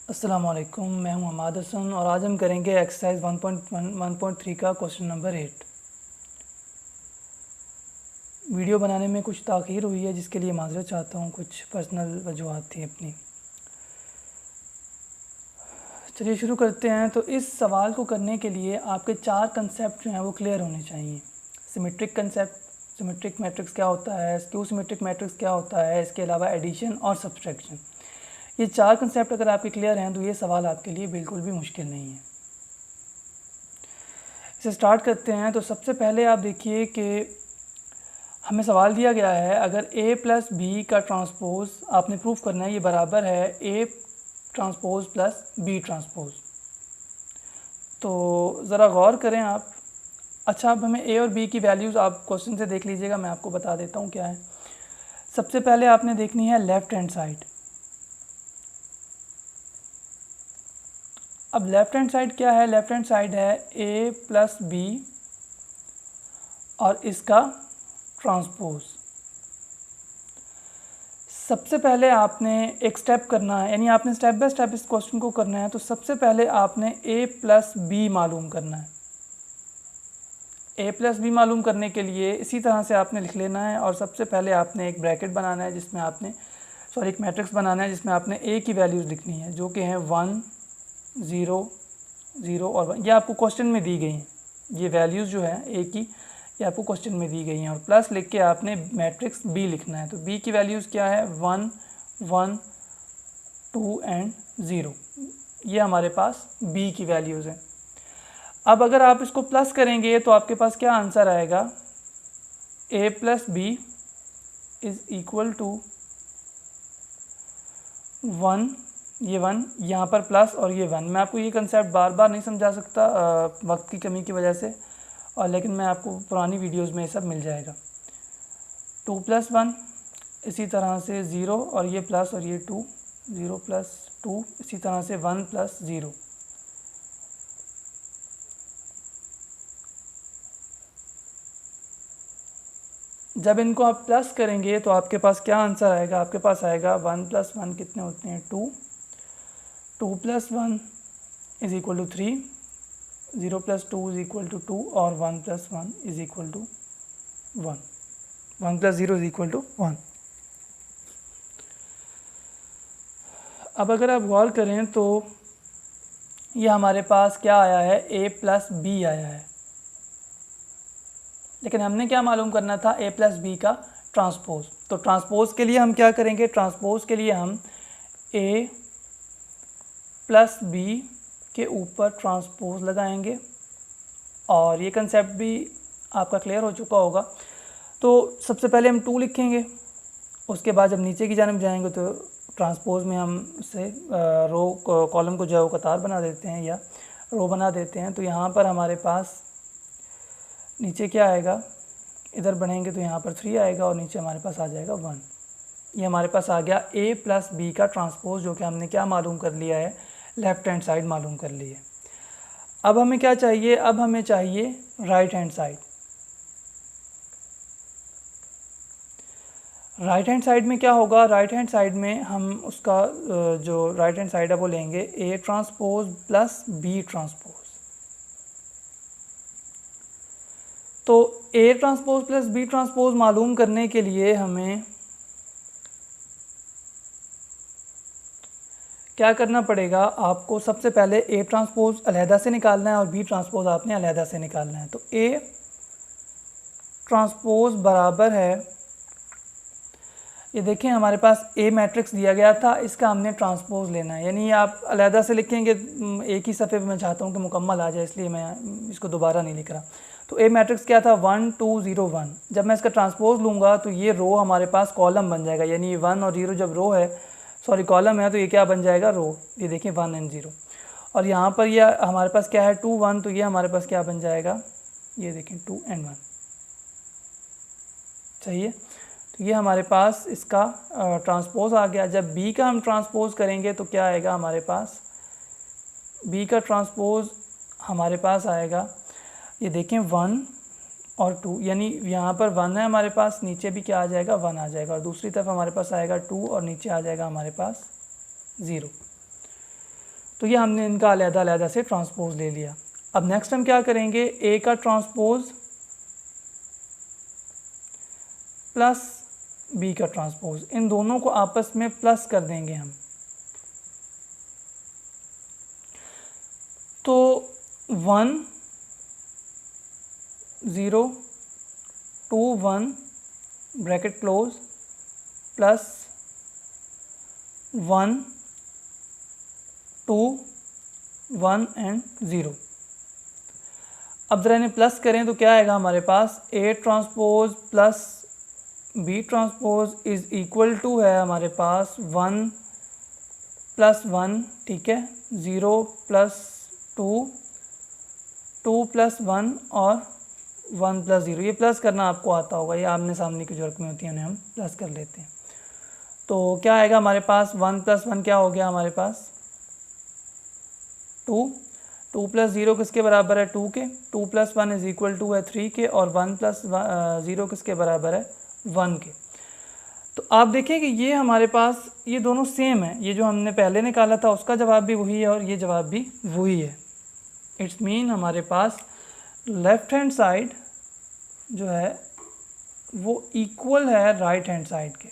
अस्सलाम वालेकुम, मैं हूं हमाद हसन और आज हम करेंगे एक्सरसाइज 1.3 का क्वेश्चन नंबर 8। वीडियो बनाने में कुछ ताख़ीर हुई है जिसके लिए माज़रत चाहता हूं, कुछ पर्सनल वजूहात थी अपनी। चलिए शुरू करते हैं। तो इस सवाल को करने के लिए आपके 4 कंसेप्ट जो हैं वो क्लियर होने चाहिए। सिमेट्रिक कंसेप्ट, सिमेट्रिक मैट्रिक्स क्या होता है, स्क्यू सिमेट्रिक मैट्रिक्स क्या होता है, इसके अलावा एडिशन और सब्सट्रैक्शन। ये 4 कंसेप्ट अगर आपके क्लियर हैं तो ये सवाल आपके लिए बिल्कुल भी मुश्किल नहीं है। इसे स्टार्ट करते हैं। तो सबसे पहले आप देखिए कि हमें सवाल दिया गया है, अगर a प्लस बी का ट्रांसपोज़ आपने प्रूफ करना है, ये बराबर है a transpose plus b transpose. तो ज़रा गौर करें आप। अच्छा, अब हमें a और b की वैल्यूज़ आप क्वेश्चन से देख लीजिएगा, मैं आपको बता देता हूँ क्या है। सबसे पहले आपने देखनी है लेफ़्ट हैंड साइड। अब लेफ़्ट हैंड साइड क्या है? लेफ़्ट हैंड साइड है a प्लस बी और इसका ट्रांसपोज़। सबसे पहले आपने एक स्टेप करना है, यानी आपने स्टेप बाय स्टेप इस क्वेश्चन को करना है। तो सबसे पहले आपने a प्लस बी मालूम करना है। a प्लस बी मालूम करने के लिए इसी तरह से आपने लिख लेना है और सबसे पहले आपने एक ब्रैकेट बनाना है जिसमें आपने एक मैट्रिक्स बनाना है जिसमें आपने a की वैल्यूज़ लिखनी है जो कि हैं 1 0 0 और 1। ये आपको क्वेश्चन में दी गई हैं, ये वैल्यूज़ जो है a की ये आपको क्वेश्चन में दी गई हैं। और प्लस लिख के आपने मैट्रिक्स b लिखना है। तो b की वैल्यूज़ क्या है? 1 1 2 एंड 0। ये हमारे पास b की वैल्यूज़ हैं। अब अगर आप इसको प्लस करेंगे तो आपके पास क्या आंसर आएगा? a plus B is equal to 1, ये 1 यहाँ पर प्लस और ये 1। मैं आपको ये कंसेप्ट बार बार नहीं समझा सकता वक्त की कमी की वजह से, और लेकिन मैं आपको पुरानी वीडियोस में ये सब मिल जाएगा। 2 प्लस 1, इसी तरह से 0 और ये प्लस और ये 2, 0 प्लस 2, इसी तरह से 1 प्लस 0। जब इनको आप प्लस करेंगे तो आपके पास क्या आंसर आएगा? आपके पास आएगा 1 प्लस 1 कितने होते हैं? 2, 2 plus 1 is equal to 3, 0 plus 2 is equal to 2 और 1 plus 1 is equal to 1, 1 plus 0 is equal to 1। अब अगर आप गौर करें तो ये हमारे पास क्या आया है? a प्लस बी आया है, लेकिन हमने क्या मालूम करना था? a प्लस बी का ट्रांसपोज़। तो ट्रांसपोज़ के लिए हम क्या करेंगे? ट्रांसपोज़ के लिए हम a प्लस बी के ऊपर ट्रांसपोज़ लगाएंगे और ये कंसेप्ट भी आपका क्लियर हो चुका होगा। तो सबसे पहले हम 2 लिखेंगे, उसके बाद जब नीचे की जानिब जाएंगे तो ट्रांसपोज़ में हम से रो कॉलम को जो है वो कतार बना देते हैं या रो बना देते हैं। तो यहाँ पर हमारे पास नीचे क्या आएगा? इधर बढ़ेंगे तो यहाँ पर 3 आएगा और नीचे हमारे पास आ जाएगा 1। ये हमारे पास आ गया a प्लस बी का ट्रांसपोज़, जो कि हमने क्या मालूम कर लिया है? लेफ़्ट हैंड साइड मालूम कर ली है। अब हमें क्या चाहिए? अब हमें चाहिए right hand side. Right hand side में क्या होगा? राइट हैंड साइड में हम उसका जो राइट हैंड साइड है वो लेंगे a transpose plus b transpose. तो a transpose plus b transpose मालूम करने के लिए हमें क्या करना पड़ेगा? आपको सबसे पहले a ट्रांसपोज़ अलहदा से निकालना है और b ट्रांसपोज़ आपने अलहदा से निकालना है। तो a ट्रांसपोज़ बराबर है, ये देखें हमारे पास a मैट्रिक्स दिया गया था, इसका हमने ट्रांसपोज़ लेना है। यानी आप अलहदा से लिखेंगे, एक ही सफ़े पे मैं चाहता हूँ कि मुकम्मल आ जाए, इसलिए मैं इसको दोबारा नहीं लिख रहा। तो a मैट्रिक्स क्या था? 1 2 0 1। जब मैं इसका ट्रांसपोज़ लूँगा तो ये रो हमारे पास कॉलम बन जाएगा, यानी ये 1 और 0 जब रो है, कॉलम है, तो ये क्या बन जाएगा? रो। ये देखिए 1 एंड 0। और यहाँ पर ये हमारे पास क्या है? 2 1, तो ये हमारे पास क्या बन जाएगा? ये देखें 2 एंड 1। सही है। तो ये हमारे पास इसका ट्रांसपोज़ आ गया। जब b का हम ट्रांसपोज़ करेंगे तो क्या आएगा हमारे पास? b का ट्रांसपोज़ हमारे पास आएगा, ये देखें 1 और 2, यानी यहाँ पर 1 है हमारे पास, नीचे भी क्या आ जाएगा? 1 आ जाएगा, और दूसरी तरफ हमारे पास आएगा 2 और नीचे आ जाएगा हमारे पास 0। तो ये हमने इनका अलग-अलग से ट्रांसपोज ले लिया। अब नेक्स्ट हम क्या करेंगे, ए का ट्रांसपोज प्लस बी का ट्रांसपोज, इन दोनों को आपस में प्लस कर देंगे हम। तो 1 0 2 1 ब्रैकेट क्लोज प्लस 1 2 1 एंड 0। अब ज़रा इन्हें प्लस करें तो क्या आएगा हमारे पास, A transpose plus B transpose is equal to है हमारे पास 1 प्लस 1, ठीक है, 0 प्लस 2, 2 प्लस 1 और 1 प्लस 0। ये प्लस करना आपको आता होगा, ये आमने सामने की जो रकमें होती हैं उन्हें हम प्लस कर लेते हैं। तो क्या आएगा हमारे पास, 1 प्लस 1 क्या हो गया हमारे पास 2, 2 प्लस 0 किसके बराबर है 2 के, 2 प्लस 1 इज़ इक्वल टू है 3 के, और 1 प्लस 0 किसके बराबर है 1 के। तो आप देखें कि ये हमारे पास ये दोनों सेम है, ये जो हमने पहले निकाला था उसका जवाब भी वही है और ये जवाब भी वही है। इट्स मीन हमारे पास लेफ़्ट हैंड साइड जो है वो इक्वल है राइट हैंड साइड के,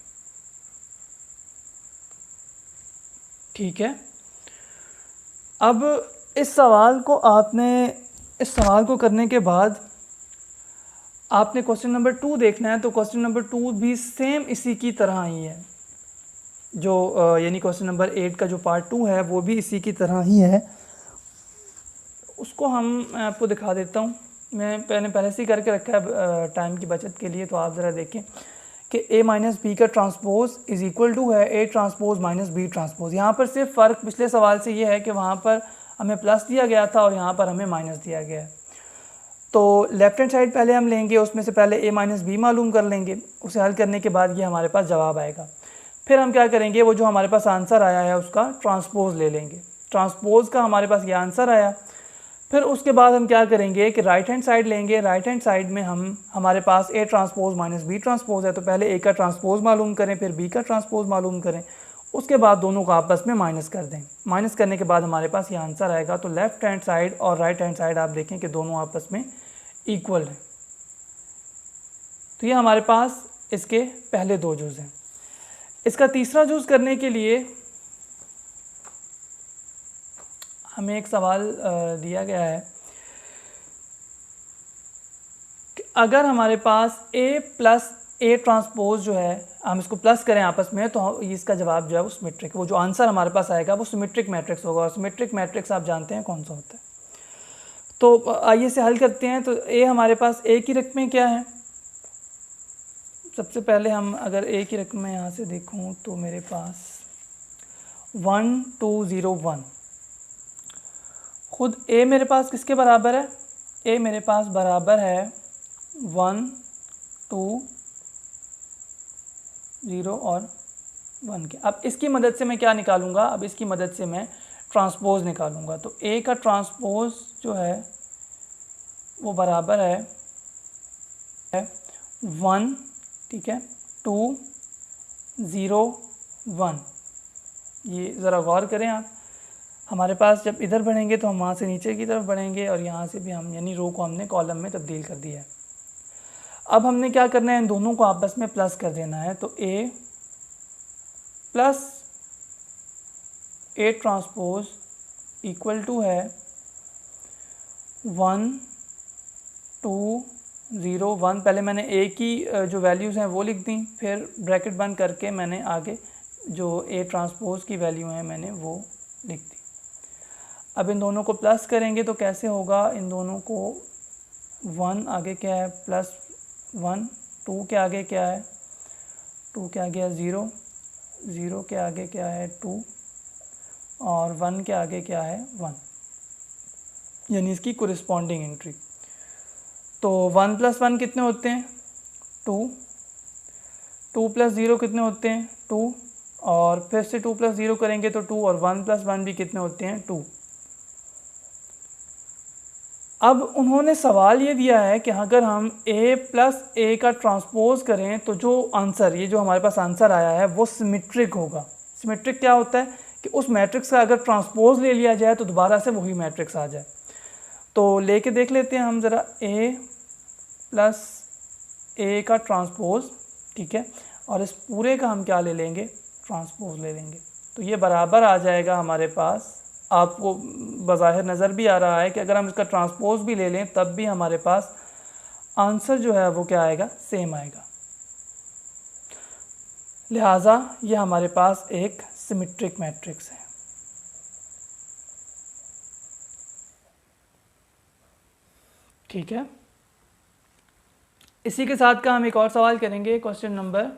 ठीक है। अब इस सवाल को करने के बाद आपने क्वेश्चन नंबर 2 देखना है। तो क्वेश्चन नंबर 2 भी सेम इसी की तरह ही है, जो यानी क्वेश्चन नंबर 8 का जो पार्ट 2 है वो भी इसी की तरह ही है। उसको मैं आपको दिखा देता हूँ, मैं पहले से ही करके रखा है टाइम की बचत के लिए। तो आप ज़रा देखें कि a माइनस बी का ट्रांसपोज इज़ इक्वल टू है a transpose minus B transpose. यहाँ पर सिर्फ फ़र्क पिछले सवाल से ये है कि वहाँ पर हमें प्लस दिया गया था और यहाँ पर हमें माइनस दिया गया है। तो लेफ़्ट हैंड साइड पहले हम लेंगे, उसमें से पहले a माइनस बी मालूम कर लेंगे, उसे हल करने के बाद ये हमारे पास जवाब आएगा। फिर हम क्या करेंगे, वो जो हमारे पास आंसर आया है उसका ट्रांसपोज ले लेंगे, ट्रांसपोज का हमारे पास ये आंसर आया। फिर उसके बाद हम क्या करेंगे कि राइट हैंड साइड लेंगे, राइट हैंड साइड में हमारे पास a transpose minus B transpose है, तो पहले a का ट्रांसपोज मालूम करें, फिर b का ट्रांसपोज मालूम करें, उसके बाद दोनों को आपस में माइनस कर दें। माइनस करने के बाद हमारे पास ये आंसर आएगा। तो लेफ़्ट हैंड साइड और राइट हैंड साइड आप देखें कि दोनों आपस में इक्वल है। तो ये हमारे पास इसके पहले 2 जूज़ हैं। इसका तीसरा जूज़ करने के लिए हमें एक सवाल दिया गया है कि अगर हमारे पास a प्लस ए ट्रांसपोज जो है हम इसको प्लस करें आपस में, तो इसका जवाब जो है वो सिमेट्रिक, वो जो आंसर हमारे पास आएगा वो सिमेट्रिक मैट्रिक्स होगा। और सिमेट्रिक मैट्रिक्स आप जानते हैं कौन सा होता है। तो आइए इसे हल करते हैं। तो a हमारे पास a की रकमें क्या है, सबसे पहले हम अगर a की रकमें यहाँ से देखूँ तो मेरे पास 1 2 0 1, खुद a मेरे पास किसके बराबर है, a मेरे पास बराबर है 1 2 0 और 1 के। अब इसकी मदद से मैं क्या निकालूंगा, अब इसकी मदद से मैं ट्रांसपोज निकालूंगा। तो a का ट्रांसपोज जो है वो बराबर है 1, ठीक है, 2 0 1। ये ज़रा गौर करें आप, हमारे पास जब इधर बढ़ेंगे तो हम वहाँ से नीचे की तरफ बढ़ेंगे और यहाँ से भी हम यानी रो को हमने कॉलम में तब्दील कर दिया है। अब हमने क्या करना है, इन दोनों को आपस में प्लस कर देना है। तो a plus a transpose equal to है 1 2 0 1। पहले मैंने a की जो वैल्यूज़ हैं वो लिख दी, फिर ब्रैकेट बंद करके मैंने आगे जो a ट्रांसपोज की वैल्यू हैं मैंने वो लिख दी। अब इन दोनों को प्लस करेंगे तो कैसे होगा, इन दोनों को 1 आगे क्या है प्लस 1, 2 के आगे क्या है, 2 के आगे है 0, 0 के आगे क्या है 2 और 1 के आगे क्या है 1, यानी इसकी कोरिस्पॉन्डिंग एंट्री। तो 1 प्लस 1 कितने होते हैं 2, 2 प्लस 0 कितने होते हैं 2, और फिर से 2 प्लस 0 करेंगे तो 2, और 1 प्लस 1 भी कितने होते हैं 2। अब उन्होंने सवाल ये दिया है कि अगर हम a प्लस ए का ट्रांसपोज करें तो जो आंसर, ये जो हमारे पास आंसर आया है वो सिमेट्रिक होगा। सिमेट्रिक क्या होता है कि उस मैट्रिक्स का अगर ट्रांसपोज ले लिया जाए तो दोबारा से वही मैट्रिक्स आ जाए। तो लेके देख लेते हैं हम ज़रा ए प्लस ए का ट्रांसपोज, ठीक है, और इस पूरे का हम क्या ले लेंगे, ट्रांसपोज ले लेंगे। तो ये बराबर आ जाएगा हमारे पास, आपको बज़ाहिर नज़र भी आ रहा है कि अगर हम इसका ट्रांसपोज भी ले लें तब भी हमारे पास आंसर जो है वो क्या आएगा, सेम आएगा। लिहाजा ये हमारे पास एक सिमेट्रिक मैट्रिक्स है। ठीक है, इसी के साथ का हम एक और सवाल करेंगे, क्वेश्चन नंबर,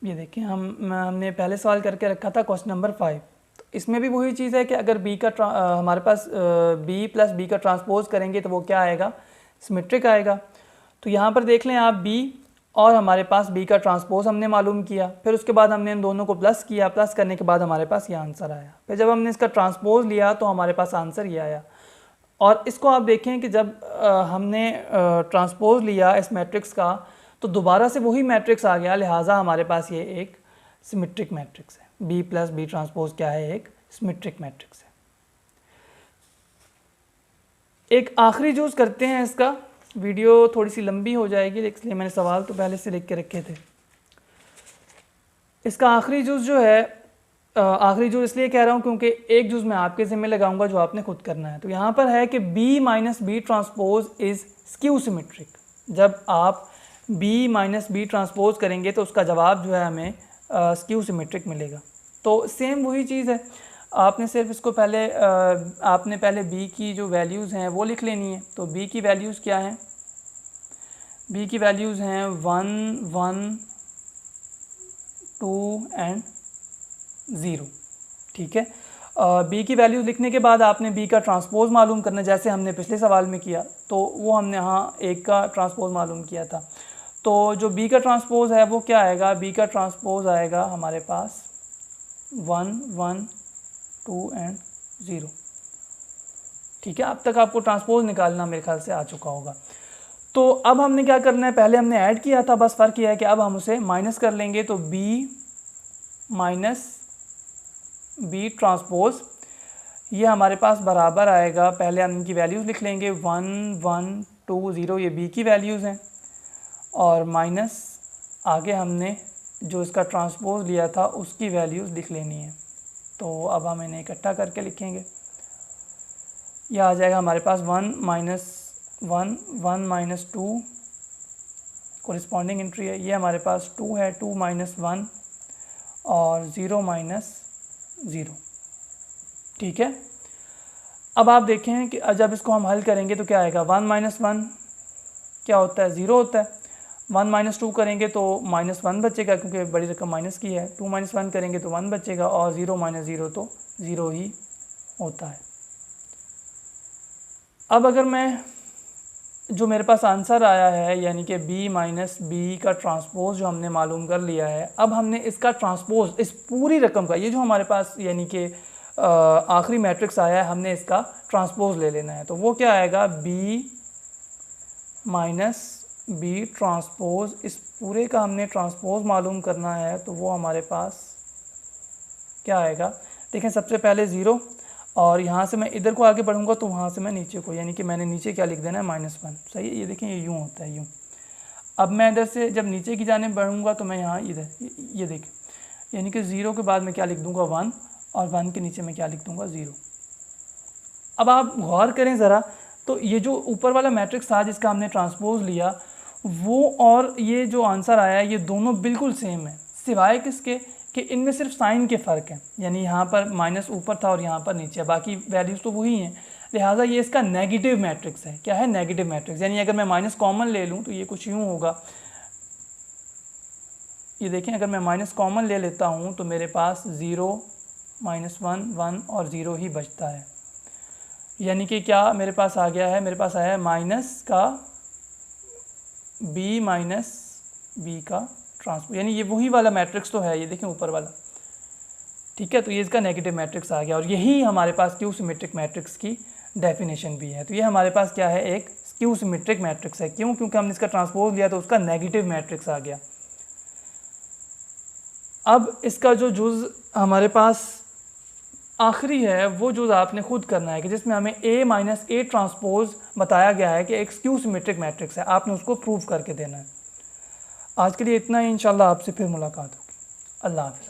ये देखें हमने पहले सवाल करके रखा था क्वेश्चन नंबर 5। तो इसमें भी वही चीज़ है कि अगर बी का हमारे पास बी प्लस बी का ट्रांसपोज करेंगे तो वो क्या आएगा, सिमेट्रिक आएगा। तो यहाँ पर देख लें आप, बी और हमारे पास बी का ट्रांसपोज हमने मालूम किया, फिर उसके बाद हमने इन दोनों को प्लस किया, प्लस करने के बाद हमारे पास ये आंसर आया। फिर जब हमने इसका ट्रांसपोज लिया तो हमारे पास आंसर ये आया। और इसको आप देखें कि जब हमने ट्रांसपोज लिया इस मैट्रिक्स का तो दोबारा से वही मैट्रिक्स आ गया, लिहाजा हमारे पास ये एक सिमेट्रिक मैट्रिक्स है। बी प्लस बी ट्रांसपोज क्या है, एक सिमेट्रिक मैट्रिक्स है। एक आखिरी यूज़ करते हैं इसका, वीडियो थोड़ी सी लंबी हो जाएगी इसलिए मैंने सवाल तो पहले से लिख के रखे थे। इसका आखिरी यूज़ जो है, आखिरी जुज़ इसलिए कह रहा हूँ क्योंकि एक जुज़ मैं आपके ज़िम्मे लगाऊंगा जो आपने खुद करना है। तो यहाँ पर है कि B minus B transpose is skew symmetric. जब आप B माइनस बी ट्रांसपोज करेंगे तो उसका जवाब जो है हमें स्क्यू सिमेट्रिक मिलेगा। तो सेम वही चीज़ है, आपने सिर्फ इसको पहले आपने पहले B की जो वैल्यूज़ हैं वो लिख लेनी है। तो B की वैल्यूज़ क्या हैं, B की वैल्यूज़ हैं 1 1 2 एंड 0। ठीक है, बी की वैल्यूज़ लिखने के बाद आपने बी का ट्रांसपोज मालूम करना, जैसे हमने पिछले सवाल में किया। तो वो हमने यहाँ एक का ट्रांसपोज मालूम किया था। तो जो बी का ट्रांसपोज है वो क्या आएगा, बी का ट्रांसपोज आएगा हमारे पास 1 1 2 एंड 0। ठीक है, अब तक आपको ट्रांसपोज निकालना मेरे ख्याल से आ चुका होगा। तो अब हमने क्या करना है, पहले हमने ऐड किया था, बस फ़र्क यह है कि अब हम उसे माइनस कर लेंगे। तो बी माइनस बी ट्रांसपोज ये हमारे पास बराबर आएगा, पहले हम इनकी वैल्यूज़ लिख लेंगे 1 1 2 0, ये बी की वैल्यूज़ हैं, और माइनस आगे हमने जो इसका ट्रांसपोज लिया था उसकी वैल्यूज़ लिख लेनी है। तो अब हम इन्हें इकट्ठा करके लिखेंगे, यह आ जाएगा हमारे पास 1 माइनस 1 1 माइनस 2 कोरिस्पॉन्डिंग एंट्री है, ये हमारे पास 2 है, 2 माइनस 1 और 0 माइनस 0। ठीक है, अब आप देखें कि जब इसको हम हल करेंगे तो क्या आएगा, 1 माइनस 1 क्या होता है, 0 होता है। 1 माइनस 2 करेंगे तो माइनस 1 बचेगा क्योंकि बड़ी रकम माइनस की है। 2 माइनस 1 करेंगे तो 1 बचेगा, और 0 माइनस 0 तो 0 ही होता है। अब अगर मैं जो मेरे पास आंसर आया है यानी कि B माइनस बी का ट्रांसपोज जो हमने मालूम कर लिया है, अब हमने इसका ट्रांसपोज इस पूरी रकम का, ये जो हमारे पास यानी कि आखिरी मैट्रिक्स आया है, हमने इसका ट्रांसपोज ले लेना है। तो वो क्या आएगा, B माइनस बी ट्रांसपोज, इस पूरे का हमने ट्रांसपोज मालूम करना है। तो वो हमारे पास क्या आएगा, देखें सबसे पहले 0, और यहाँ से मैं इधर को आगे बढ़ूँगा तो वहाँ से मैं नीचे को, यानी कि मैंने नीचे क्या लिख देना है, -1। सही है, ये देखें ये यूँ होता है, यूँ। अब मैं इधर से जब नीचे की जाने बढ़ूँगा तो मैं यहाँ इधर ये देखें, यानी कि 0 के बाद मैं क्या लिख दूँगा, 1, और 1 के नीचे मैं क्या लिख दूँगा, 0। अब आप गौर करें ज़रा, तो ये जो ऊपर वाला मैट्रिक्स था जिसका हमने ट्रांसपोज लिया, वो और ये जो आंसर आया ये दोनों बिल्कुल सेम है, सिवाय किसके कि इनमें सिर्फ साइन के फ़र्क हैं। यानी यहाँ पर माइनस ऊपर था और यहाँ पर नीचे, बाकी वैल्यूज़ तो वही हैं। लिहाजा ये इसका नेगेटिव मैट्रिक्स है। क्या है, नेगेटिव मैट्रिक्स। यानी अगर मैं माइनस कॉमन ले लूँ तो ये कुछ यूँ होगा, ये देखें, अगर मैं माइनस कॉमन ले लेता हूँ तो मेरे पास 0 -1 1 और 0 ही बचता है। यानी कि क्या मेरे पास आ गया है, मेरे पास आया है माइनस का B माइनस बी का ट्रांसपोज, यानी ये वही वाला मैट्रिक्स तो है, ये देखें ऊपर वाला। ठीक है, तो ये इसका नेगेटिव मैट्रिक्स आ गया, और यही हमारे पास स्क्यू सिमेट्रिक मैट्रिक्स की डेफिनेशन भी है। तो ये हमारे पास क्या है, एक स्क्यू सिमेट्रिक मैट्रिक्स है। क्यों, क्योंकि हमने इसका ट्रांसपोज लिया तो उसका नेगेटिव मैट्रिक्स आ गया। अब इसका जो जुज़ हमारे पास आखिरी है वो जुज़ आपने खुद करना है कि जिसमें हमें A माइनस A ट्रांसपोज बताया गया है कि एक स्क्यू सिमेट्रिक मैट्रिक्स है, आपने उसको प्रूव करके देना है। आज के लिए इतना ही, इंशाल्लाह आपसे फिर मुलाकात होगी। अल्लाह हाफ़िज़।